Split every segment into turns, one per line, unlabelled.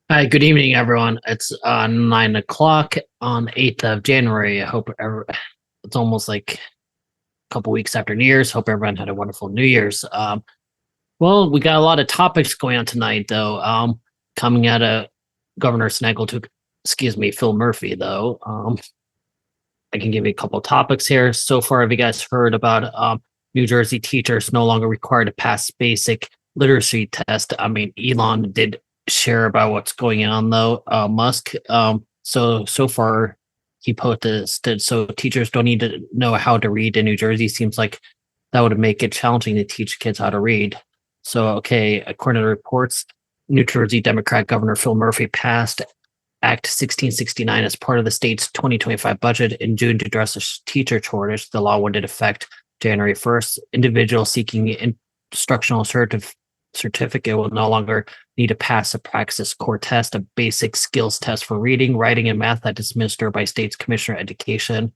Hi, good evening, everyone. It's 9 o'clock on 8th of January. I hope it's almost like a couple weeks after New Year's. Hope everyone had a wonderful New Year's. Well, we got a lot of topics going on tonight, though. Coming out of Governor Snaggletooth, excuse me, Phil Murphy, though. I can give you a couple topics here. So far, have you guys heard about New Jersey teachers no longer required to pass basic literacy test? I mean, Elon did share about what's going on though. Musk. So far he posted so teachers don't need to know how to read in New Jersey. Seems like that would make it challenging to teach kids how to read. So okay, according to the reports, New Jersey Democrat Governor Phil Murphy passed Act 1669 as part of the state's 2025 budget in June to address the teacher shortage. The law went into effect January 1st. Individuals seeking instructional certificate will no longer need to pass a praxis core test, a basic skills test for reading, writing, and math that is administered by state's commissioner of education.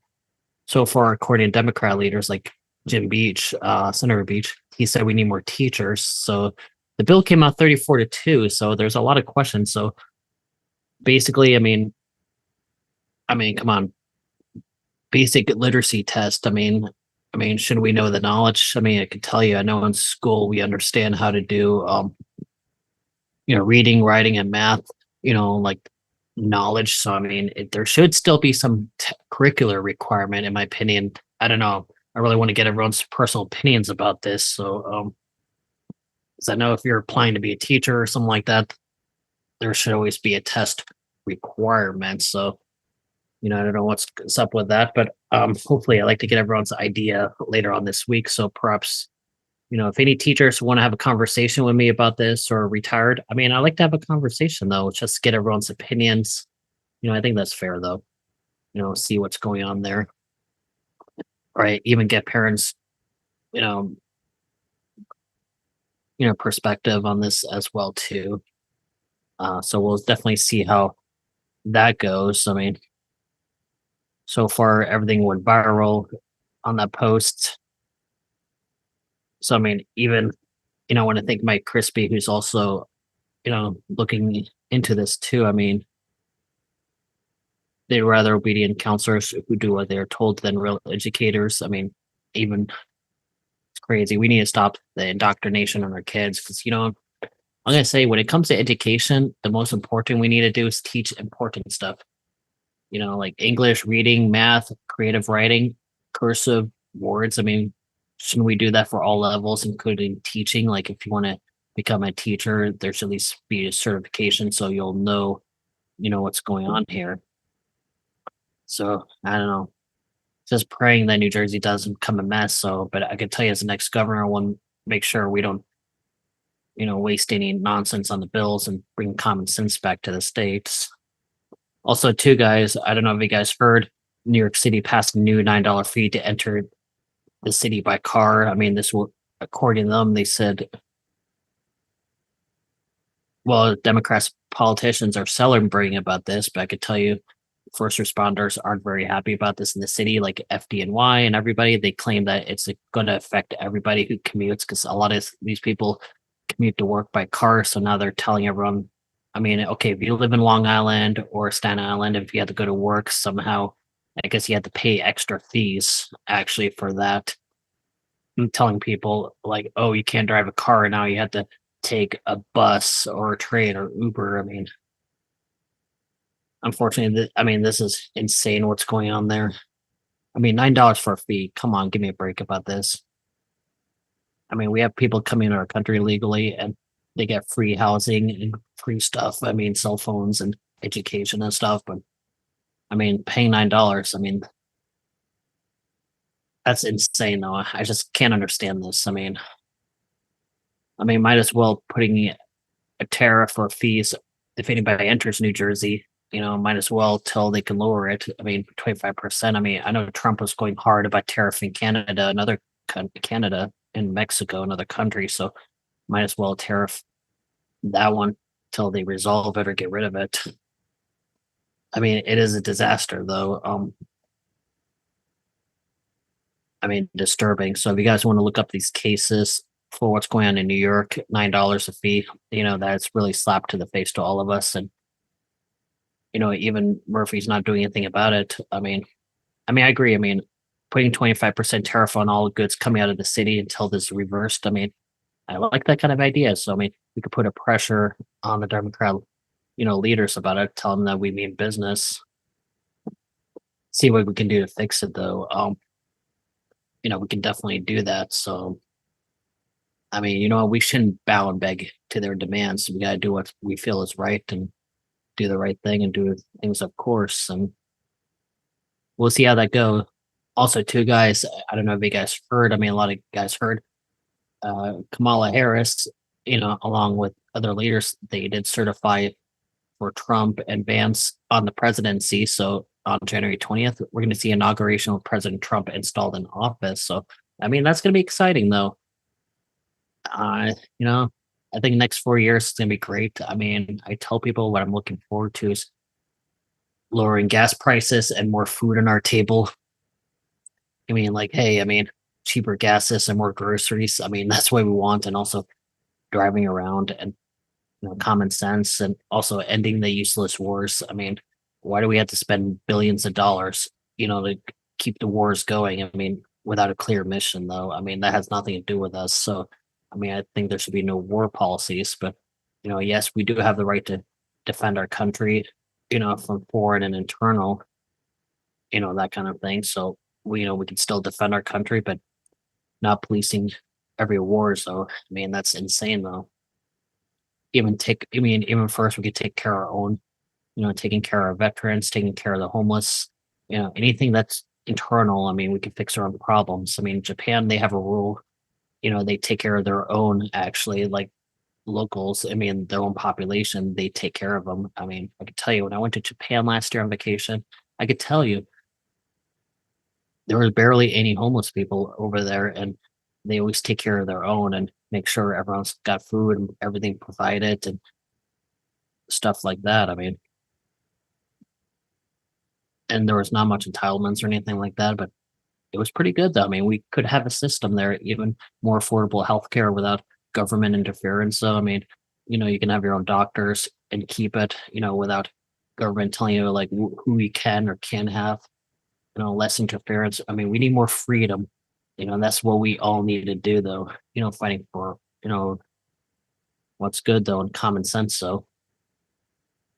So far, according to Democrat leaders like Jim Beach, Senator Beach, he said we need more teachers. So the bill came out 34-2. So there's a lot of questions. So basically, I mean, come on, basic literacy test. I mean, shouldn't we know the knowledge? I mean, I can tell you, I know in school we understand how to do, reading, writing, and math. Like knowledge. So I mean, there should still be some curricular requirement, in my opinion. I don't know. I really want to get everyone's personal opinions about this. So, 'cause I know if you're applying to be a teacher or something like that, there should always be a test requirement. So, I don't know what's up with that, but hopefully, I like to get everyone's idea later on this week. So perhaps, if any teachers want to have a conversation with me about this or retired, I mean, I like to have a conversation though, just get everyone's opinions. I think that's fair though. See what's going on there, right? Even get parents, you know, perspective on this as well too. So we'll definitely see how that goes. I mean, so far everything went viral on that post. So I mean, even I want to thank Mike Crispy, who's also looking into this too. I mean, they're rather obedient counselors who do what they're told than real educators. I mean, even it's crazy. We need to stop the indoctrination on our kids because I'm gonna say when it comes to education, the most important we need to do is teach important stuff. Like English, reading, math, creative writing, cursive words. I mean, shouldn't we do that for all levels, including teaching? Like if you want to become a teacher, there should at least be a certification so you'll know, what's going on here. So I don't know. Just praying that New Jersey doesn't become a mess. So, but I can tell you as the next governor, I want to make sure we don't, waste any nonsense on the bills and bring common sense back to the states. Also, too, guys, I don't know if you guys heard New York City passed a new $9 fee to enter the city by car. I mean, this will, according to them, they said, well, Democrats politicians are celebrating about this, but I could tell you, first responders aren't very happy about this in the city, like FDNY and everybody. They claim that it's going to affect everybody who commutes because a lot of these people commute to work by car. So now they're telling everyone, I mean, okay, if you live in Long Island or Staten Island, if you had to go to work somehow, I guess you had to pay extra fees actually for that. I'm telling people like, oh, you can't drive a car now. You have to take a bus or a train or Uber. I mean, unfortunately, I mean, this is insane what's going on there. I mean, $9 for a fee. Come on, give me a break about this. I mean, we have people coming into our country legally and they get free housing and free stuff. I mean, cell phones and education and stuff. But I mean, paying $9, I mean, that's insane though. I just can't understand this. I mean, might as well putting a tariff or fees if anybody enters New Jersey, might as well till they can lower it. I mean, 25%. I mean, I know Trump was going hard about tariffing Canada and other Canada and Mexico and other countries, so might as well tariff that one till they resolve it or get rid of it. I mean, it is a disaster though. I mean, disturbing. So if you guys want to look up these cases for what's going on in New York, $9 a fee, that's really slapped to the face to all of us. And Even Murphy's not doing anything about it. I agree. Putting 25% tariff on all goods coming out of the city until this is reversed. I like that kind of idea. So, we could put a pressure on the Democrat, leaders about it, tell them that we mean business, see what we can do to fix it though. We can definitely do that. So, we shouldn't bow and beg to their demands. We got to do what we feel is right and do the right thing and do things, of course. And we'll see how that goes. Also, too, guys, I don't know if you guys heard. A lot of guys heard Kamala Harris, along with other leaders, they did certify for Trump and Vance on the presidency. So on January 20th, we're going to see inauguration of President Trump installed in office. So, that's going to be exciting, though. Uh, you know, I think next 4 years is going to be great. I tell people what I'm looking forward to is lowering gas prices and more food on our table. Like, hey, cheaper gases and more groceries. That's what we want. And also driving around and common sense and also ending the useless wars. Why do we have to spend billions of dollars, to keep the wars going? Without a clear mission, though. That has nothing to do with us. So, I think there should be no war policies, but yes, we do have the right to defend our country, from foreign and internal, that kind of thing. So we can still defend our country, but not policing every war. So, that's insane, though. Even first, we could take care of our own, taking care of veterans, taking care of the homeless, anything that's internal. We can fix our own problems. Japan, they have a rule, they take care of their own, actually, like locals. Their own population, they take care of them. I could tell you when I went to Japan last year on vacation, I could tell you there was barely any homeless people over there, and they always take care of their own and make sure everyone's got food and everything provided and stuff like that. And there was not much entitlements or anything like that, but it was pretty good though. We could have a system there, even more affordable healthcare without government interference. So, you can have your own doctors and keep it, without government telling you like who you can or can't have, less interference. We need more freedom. And that's what we all need to do though, fighting for, what's good though and common sense. So,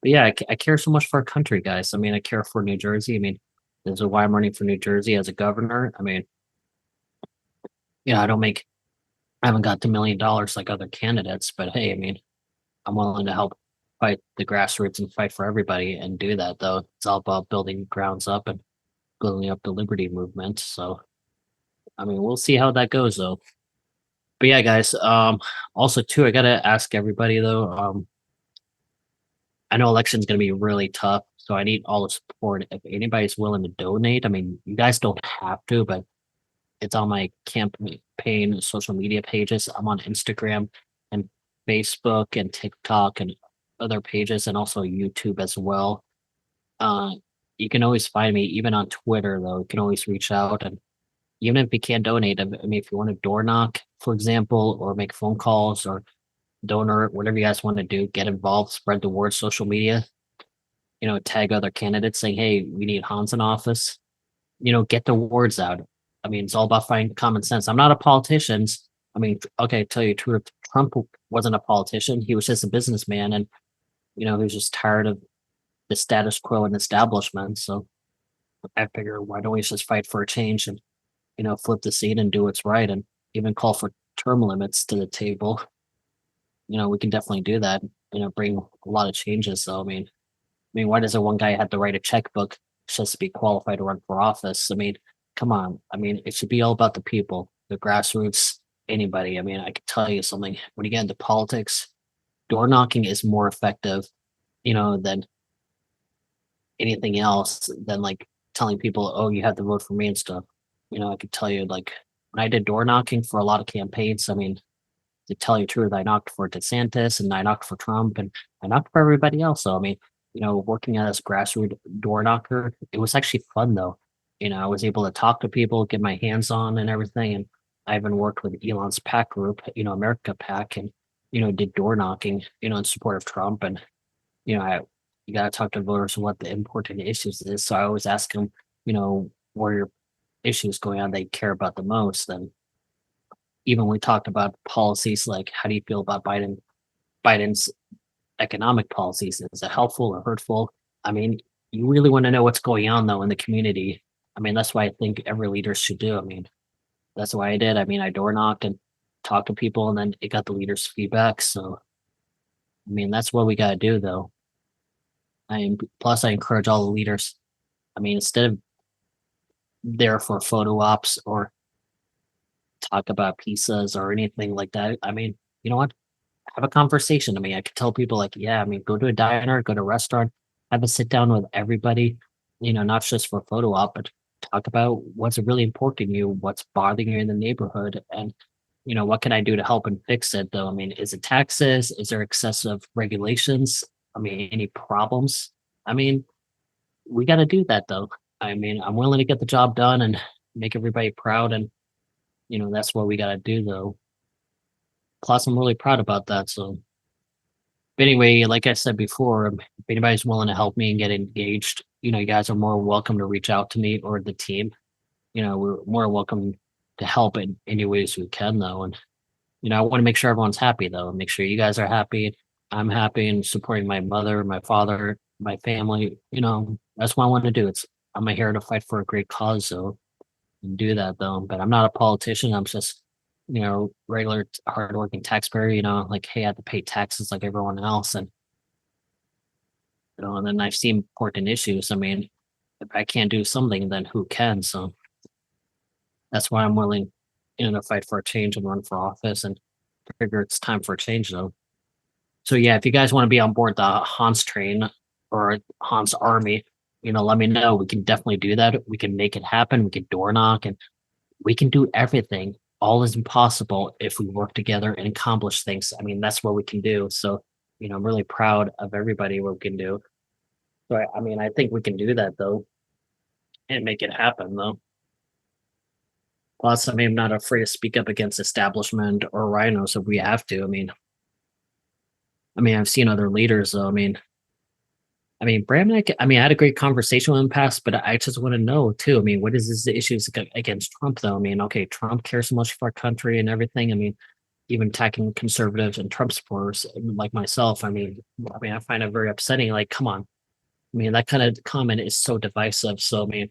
but yeah, I care so much for our country, guys. I care for New Jersey. This is why I'm running for New Jersey as a governor. I don't make, I haven't got the $1 million like other candidates, but hey, I'm willing to help fight the grassroots and fight for everybody and do that though. It's all about building grounds up and building up the liberty movement. So, we'll see how that goes though. But yeah, guys, also too, I gotta ask everybody though, I know election's gonna be really tough, so I need all the support. If anybody's willing to donate, you guys don't have to, but it's on my campaign social media pages. I'm on Instagram and Facebook and TikTok and other pages and also YouTube as well. Uh, you can always find me even on Twitter though. You can always reach out, and even if you can't donate, if you want to door knock, for example, or make phone calls or donor, whatever you guys want to do, get involved, spread the word, social media, tag other candidates saying, hey, we need Hans in office, get the words out. It's all about finding common sense. I'm not a politician. Okay, tell you the truth, Trump wasn't a politician. He was just a businessman, and he was just tired of the status quo and establishment. So I figure, why don't we just fight for a change and flip the seat and do what's right, and even call for term limits to the table. We can definitely do that. Bring a lot of changes. So why doesn't one guy have to write a checkbook just to be qualified to run for office? Come on. It should be all about the people, the grassroots, anybody. I could tell you something. When you get into politics, door knocking is more effective, than anything else, than like telling people, oh, you have to vote for me and stuff. I could tell you, like, when I did door knocking for a lot of campaigns, to tell you the truth, I knocked for DeSantis and I knocked for Trump and I knocked for everybody else. So, working as a grassroots door knocker, it was actually fun though. I was able to talk to people, get my hands on and everything. And I even worked with Elon's PAC group, America PAC, and, did door knocking, in support of Trump. And, I you gotta talk to voters what the important issues is. So I always ask them, what are your issues going on they care about the most. And even we talked about policies like how do you feel about Biden's economic policies? Is it helpful or hurtful? I mean, you really want to know what's going on though in the community. I mean, that's why I think every leader should do. I mean, that's why I did. I mean, I door knocked and talked to people and then it got the leaders' feedback. So I mean, that's what we gotta do though. Plus I encourage all the leaders. I mean, instead of there for photo ops or talk about pizzas or anything like that, I mean, you know what? Have a conversation. I mean, I could tell people like, yeah, I mean, go to a diner, go to a restaurant, have a sit down with everybody, not just for photo op, but talk about what's really important to you, what's bothering you in the neighborhood, and what can I do to help and fix it though? I mean, is it taxes? Is there excessive regulations? I mean, any problems? I mean, we got to do that though. I mean, I'm willing to get the job done and make everybody proud, and that's what we got to do though. Plus, I'm really proud about that. So, but anyway, like I said before, if anybody's willing to help me and get engaged, you guys are more welcome to reach out to me or the team. We're more welcome to help in any ways we can, though. And, I want to make sure everyone's happy, though, and make sure you guys are happy. I'm happy and supporting my mother, my father, my family. That's what I want to do. I'm here to fight for a great cause, so and do that, though. But I'm not a politician. I'm just, regular hardworking taxpayer. Like, hey, I have to pay taxes like everyone else, and then I see important issues. I mean, if I can't do something, then who can? So that's why I'm willing, to fight for a change and run for office and figure it's time for a change though. So yeah, if you guys want to be on board the Hans train or Hans army, let me know. We can definitely do that. We can make it happen. We can door knock and we can do everything. All is impossible if we work together and accomplish things. I mean, that's what we can do. So, I'm really proud of everybody what we can do. So I mean, I think we can do that though and make it happen though. Plus, I mean, I'm not afraid to speak up against establishment or rhinos if we have to. I mean, I've seen other leaders though. I mean, Bramnick. I mean, I had a great conversation with him past, but I just want to know too. I mean, what is his issues against Trump though? I mean, okay, Trump cares so much for our country and everything. I mean, even attacking conservatives and Trump supporters like myself. I find it very upsetting. Like, come on. I mean, that kind of comment is so divisive. So, I mean,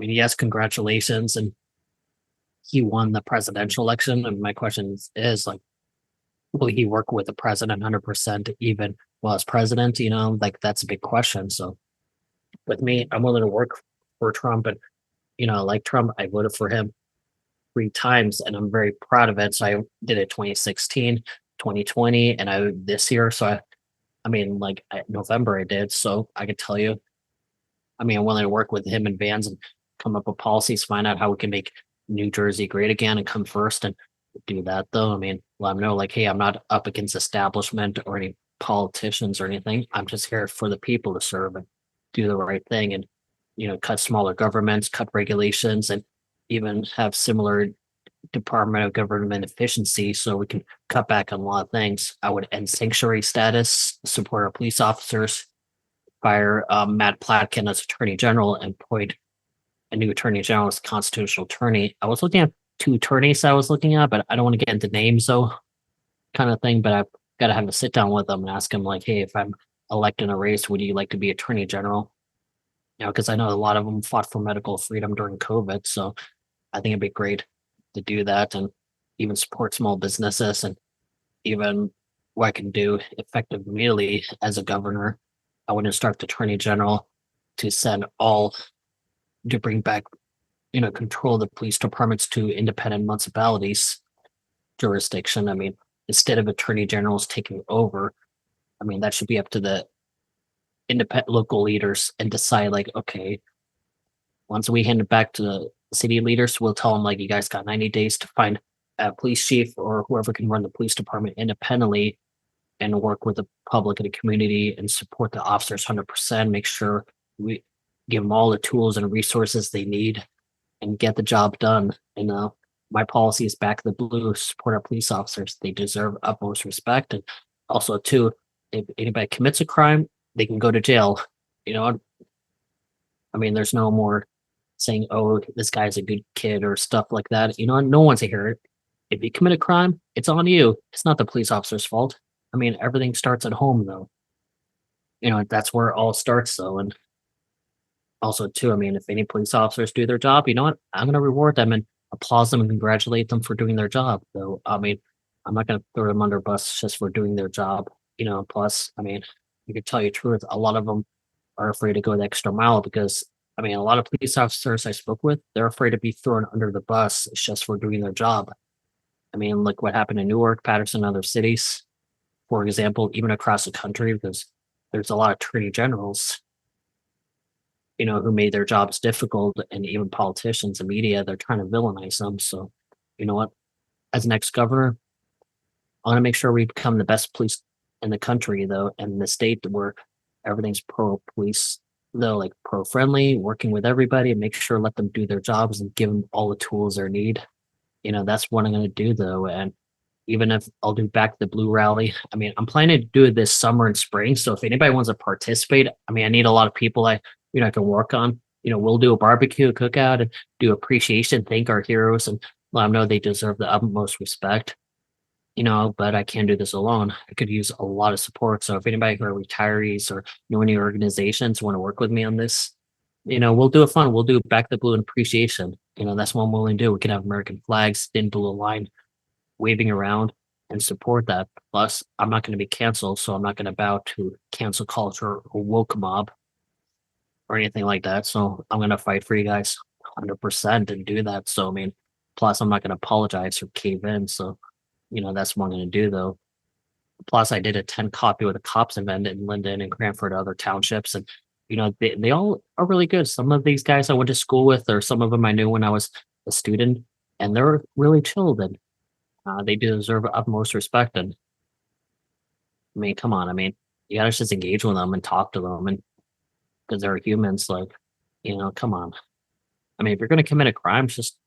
yes, congratulations, and he won the presidential election. And my question is like, will he work with the president 100% even while as president? Like that's a big question. So with me, I'm willing to work for Trump, and like Trump, I voted for him 3 times, and I'm very proud of it. So I did it 2016, 2020, and I this year. So I mean, like November I did. So I could tell you, I mean, I'm willing to work with him and Vans and come up with policies, find out how we can make New Jersey great again and come first and do that though. I mean, let them know like, hey, I'm not up against establishment or any politicians or anything. I'm just here for the people to serve and do the right thing and, cut smaller governments, cut regulations, and even have similar Department of Government efficiency so we can cut back on a lot of things. I would end sanctuary status, support our police officers, fire Matt Platkin as Attorney General, and appoint a new Attorney General as constitutional attorney. I was looking at 2 attorneys I was looking at, but I don't want to get into names though, kind of thing. But I've got to have a sit down with them and ask them like, hey, if I'm elected in a race, would you like to be Attorney General? Because I know a lot of them fought for medical freedom during COVID, so I think it'd be great to do that and even support small businesses and even what I can do effective immediately as a governor. I want to start the Attorney General to send all to bring back, control of the police departments to independent municipalities jurisdiction. I mean, instead of attorney generals taking over, I mean, that should be up to the independent local leaders and decide like, okay, once we hand it back to the city leaders, we'll tell them like, you guys got 90 days to find a police chief or whoever can run the police department independently and work with the public and the community and support the officers 100%, make sure we give them all the tools and resources they need and get the job done. And my policy is back the blue, support our police officers. They deserve utmost respect. And also, too, if anybody commits a crime, they can go to jail. You know, I mean, there's no more saying, "Oh, this guy's a good kid" or stuff like that. No one's a hero. If you commit a crime, it's on you. It's not the police officer's fault. I mean, everything starts at home, though. That's where it all starts, though. And also, too, I mean, if any police officers do their job, you know what? I'm going to reward them and applaud them and congratulate them for doing their job. Though, I mean, I'm not going to throw them under a bus just for doing their job. Plus, I mean, I can tell you the truth, a lot of them are afraid to go the extra mile because, I mean, a lot of police officers I spoke with, they're afraid to be thrown under the bus just for doing their job. I mean, look what happened in Newark, Patterson, and other cities, for example, even across the country, because there's a lot of attorney generals, who made their jobs difficult, and even politicians and media, they're trying to villainize them. So, you know what? As an ex-governor, I want to make sure we become the best police in the country, though, and the state where everything's pro police, though, like pro friendly, working with everybody, and make sure let them do their jobs and give them all the tools they need. That's what I'm going to do, though. And even if I'll do back the blue rally, I mean, I'm planning to do it this summer and spring. So if anybody wants to participate, I mean, I need a lot of people I can work on. We'll do a barbecue, a cookout, and do appreciation, thank our heroes, and let them know they deserve the utmost respect. But I can't do this alone. I could use a lot of support. So if anybody who are retirees or any organizations want to work with me on this, we'll do it fun. We'll do back the blue and appreciation. That's what I'm willing to do. We can have American flags, thin blue line waving around and support that. Plus, I'm not going to be canceled, so I'm not going to bow to cancel culture or woke mob or anything like that. So I'm going to fight for you guys 100% and do that. So, I mean, plus, I'm not going to apologize or cave in. So, that's what I'm going to do, though. Plus, I did a 10 copy with a cops event in Linden and Cranford, other townships. And, they all are really good. Some of these guys I went to school with, or some of them I knew when I was a student, and they're really chilled. And they do deserve utmost respect. And I mean, come on. I mean, you gotta just engage with them and talk to them, and because they're humans. Like, come on. I mean, if you're gonna commit a crime, just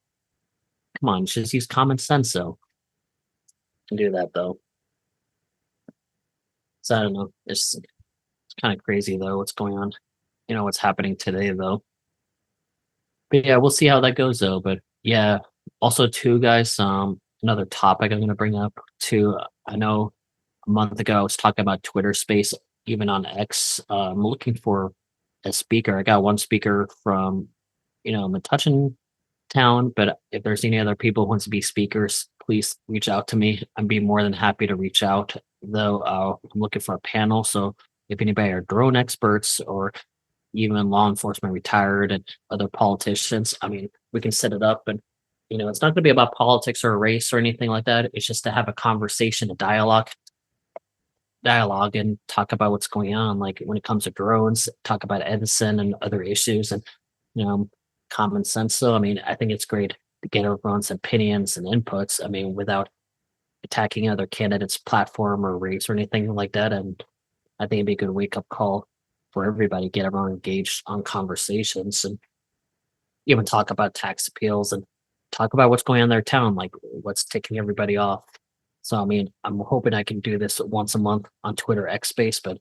come on, just use common sense. So to do that, though. So I don't know. It's kind of crazy though. What's going on? What's happening today though. But yeah, we'll see how that goes though. But yeah, also too, guys. Another topic I'm gonna bring up too. I know a month ago I was talking about Twitter Space, even on X. I'm looking for a speaker. I got one speaker from, Metuchen town, but if there's any other people who wants to be speakers, please reach out to me. I'd be more than happy to reach out. Though I'm looking for a panel, so if anybody are drone experts or even law enforcement retired and other politicians, I mean, we can set it up. And it's not going to be about politics or race or anything like that. It's just to have a conversation, a dialogue and talk about what's going on. Like when it comes to drones, talk about Edison and other issues and, you know, common sense. So, I mean, I think it's great to get everyone's opinions and inputs. I mean, without attacking other candidates' platform or race or anything like that. And I think it'd be a good wake up call for everybody, get everyone engaged on conversations and even talk about tax appeals and talk about what's going on in their town, like what's ticking everybody off. So, I mean, I'm hoping I can do this once a month on Twitter X Space, but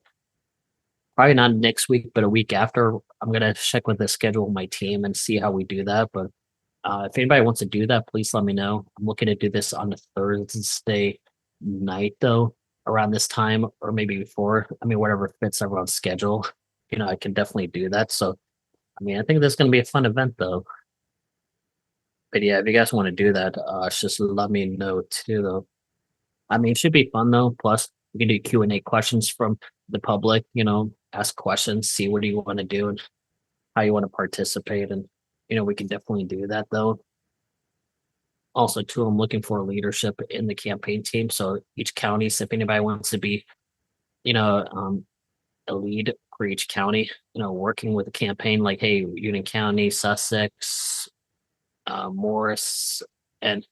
probably not next week, but a week after. I'm gonna check with the schedule of my team and see how we do that. But if anybody wants to do that, please let me know. I'm looking to do this on a Thursday night, though, around this time, or maybe before. I mean, whatever fits everyone's schedule. I can definitely do that. So, I mean, I think this is gonna be a fun event, though. But yeah, if you guys want to do that, just let me know too, though. I mean, it should be fun though. Plus, we can do Q&A questions from the public. Ask questions, see what do you want to do and how you want to participate, and we can definitely do that though. Also, too, I'm looking for leadership in the campaign team. So each county, so if anybody wants to be, you know, um, a lead for each county, working with the campaign, like hey, Union County, Sussex, Morris, and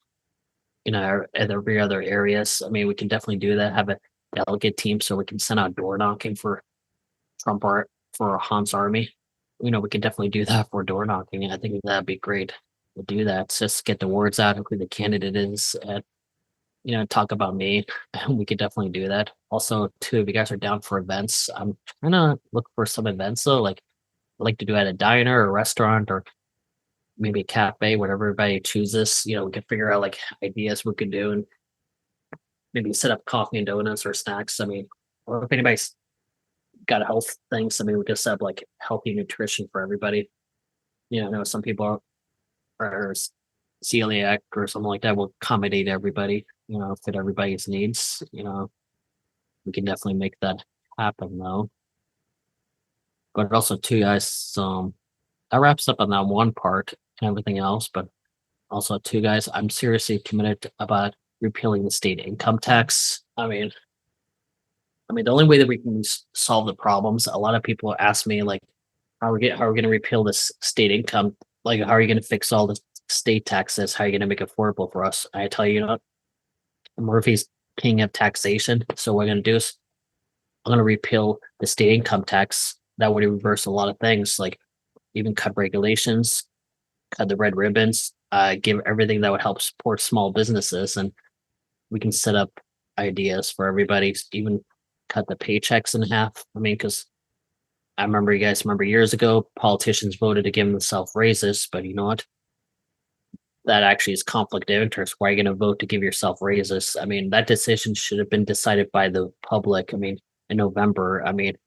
and every other areas. I mean, we can definitely do that. Have a delegate team so we can send out door knocking for Trump art for Han's army. We can definitely do that for door knocking. And I think that'd be great. We'll do that. Just get the words out of who the candidate is, and talk about me, we could definitely do that. Also, too, if you guys are down for events, I'm trying to look for some events though. Like I like to do at a diner or restaurant or maybe a cafe, whatever everybody chooses. We can figure out like ideas we could do and maybe set up coffee and donuts or snacks. I mean, or if anybody's got health things, I mean, we could set up like healthy nutrition for everybody. I know some people are celiac or something like that will accommodate everybody, fit everybody's needs. We can definitely make that happen though. But also too, guys, that wraps up on that one part and everything else. But also too, guys, I'm seriously committed about repealing the state income tax. I mean, the only way that we can solve the problems. A lot of people ask me like, how are we going to repeal this state income? Like, how are you going to fix all the state taxes? How are you going to make it affordable for us? I tell you, Murphy's king of taxation. So what I'm going to do is I'm going to repeal the state income tax. That would reverse a lot of things, like even cut regulations, cut the red ribbons, give everything that would help support small businesses, and we can set up ideas for everybody. Even cut the paychecks in half. I mean, because I remember you guys remember years ago, politicians voted to give themselves raises, but you know what? That actually is conflict of interest. Why are you going to vote to give yourself raises? I mean, that decision should have been decided by the public. I mean, in November. I mean,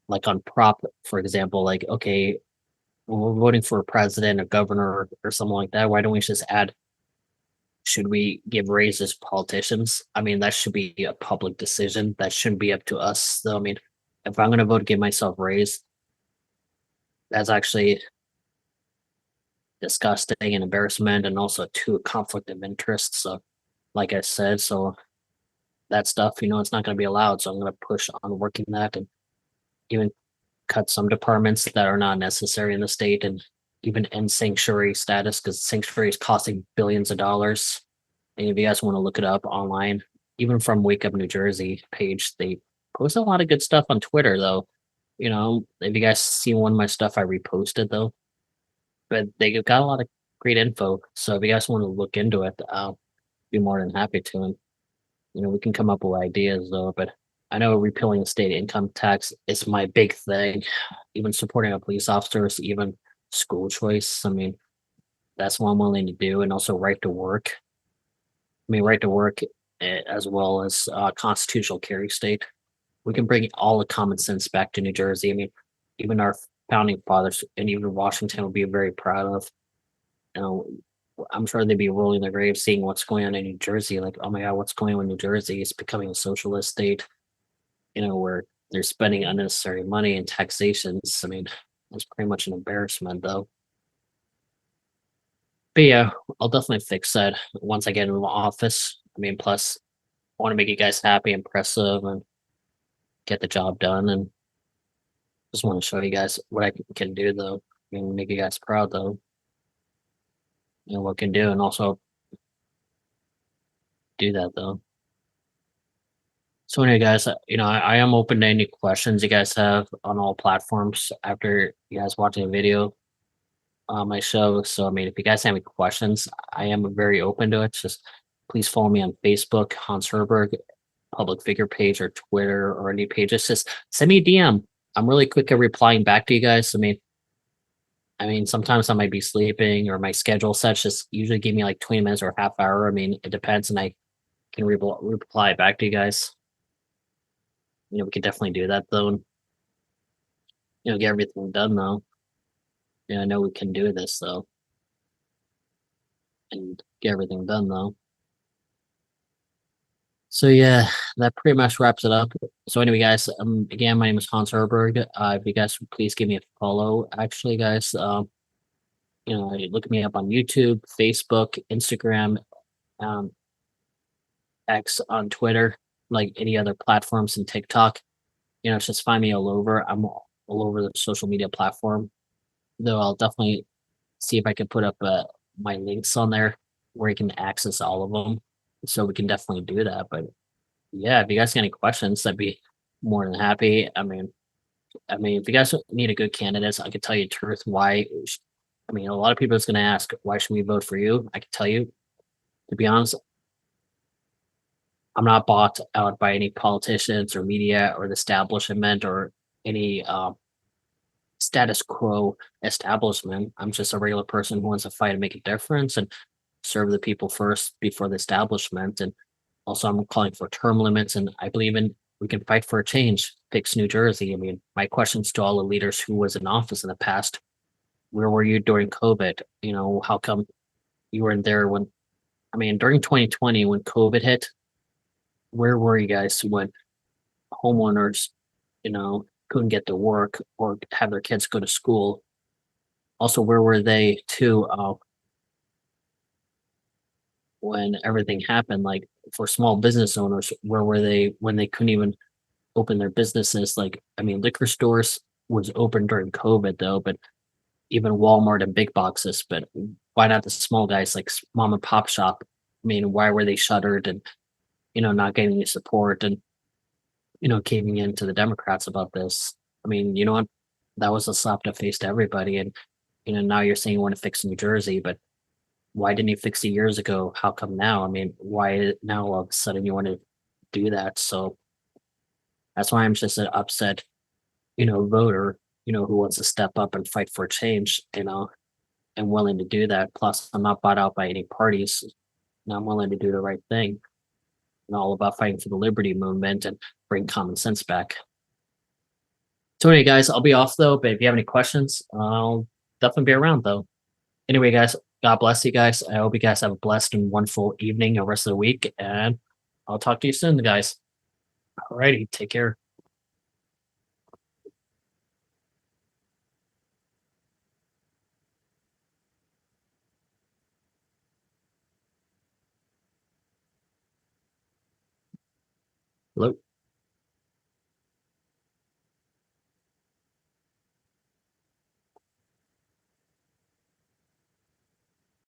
like on prop, for example, like okay, when we're voting for a president, a governor, or something like that, why don't we just add? Should we give raises politicians? I mean, that should be a public decision. That shouldn't be up to us. So, I mean, if I'm going to vote to give myself raise, that's actually disgusting and embarrassment and also to a conflict of interest. So, like I said, so that stuff, it's not going to be allowed. So I'm going to push on working that and even cut some departments that are not necessary in the state and even end sanctuary status because sanctuary is costing billions of dollars. And if you guys want to look it up online, even from Wake Up New Jersey page, they post a lot of good stuff on Twitter though. If you guys see one of my stuff I reposted though, but they got a lot of great info. So if you guys want to look into it, I'll be more than happy to. And we can come up with ideas though. But I know repealing the state income tax is my big thing. Even supporting our police officers, even school choice. I mean, that's what I'm willing to do, and also right to work. I mean, right to work as well as constitutional carry state. We can bring all the common sense back to New Jersey. I mean, even our founding fathers and even Washington would be very proud of. You know, I'm sure they'd be rolling their graves seeing what's going on in New Jersey. Like, oh my God, what's going on in New Jersey? It's becoming a socialist state, where they're spending unnecessary money in taxations. I mean, it's pretty much an embarrassment, though. But yeah, I'll definitely fix that once I get into the office. I mean, plus, I want to make you guys happy, impressive, and get the job done. And just want to show you guys what I can do, though. I mean, make you guys proud, though. What I can do, and also do that, though. So anyway, guys, I am open to any questions you guys have on all platforms after you guys watching the video on my show. So I mean, if you guys have any questions, I am very open to it. Just please follow me on Facebook, Hans Herberg, public figure page, or Twitter, or any pages. Just send me a DM. I'm really quick at replying back to you guys. I mean, sometimes I might be sleeping or my schedule sets just usually give me like 20 minutes or a half hour. I mean, it depends, and I can reply back to you guys. We could definitely do that though, and get everything done though. I know we can do this though, and get everything done though. So yeah, that pretty much wraps it up. So anyway, guys, again, my name is Hans Herberg. If you guys would please give me a follow, actually, guys, look me up on YouTube, Facebook, Instagram, um, X on Twitter, like any other platforms, and TikTok. Just find me all over. I'm all over the social media platform. Though I'll definitely see if I can put up my links on there where you can access all of them. So we can definitely do that. But yeah, if you guys got any questions, I'd be more than happy. I mean, if you guys need a good candidate, I could tell you the truth why. I mean, a lot of people is going to ask, why should we vote for you? I can tell you, to be honest, I'm not bought out by any politicians or media or the establishment or any status quo establishment. I'm just a regular person who wants to fight and make a difference and serve the people first before the establishment. And also, I'm calling for term limits, and I believe in we can fight for a change. Fix New Jersey. I mean, my questions to all the leaders who was in office in the past: where were you during COVID? How come you weren't there when? I mean, during 2020 when COVID hit, where were you guys when homeowners, couldn't get to work or have their kids go to school? Also, where were they too when everything happened? Like for small business owners, where were they when they couldn't even open their businesses? Like, I mean, liquor stores was open during COVID though, but even Walmart and big boxes. But why not the small guys like mom and pop shop? I mean, why were they shuttered and not getting any support and caving in to the Democrats about this? I mean, you know what? That was a slap to face to everybody. And now you're saying you want to fix New Jersey, but why didn't you fix it years ago? How come now? I mean, why now all of a sudden you want to do that? So that's why I'm just an upset, voter, who wants to step up and fight for change, and willing to do that. Plus, I'm not bought out by any parties. And I'm willing to do the right thing and all about fighting for the liberty movement and bring common sense back. So anyway, guys, I'll be off though, but if you have any questions, I'll definitely be around though. Anyway, guys, God bless you guys. I hope you guys have a blessed and wonderful evening or rest of the week, and I'll talk to you soon, guys. Alrighty, take care. Hello.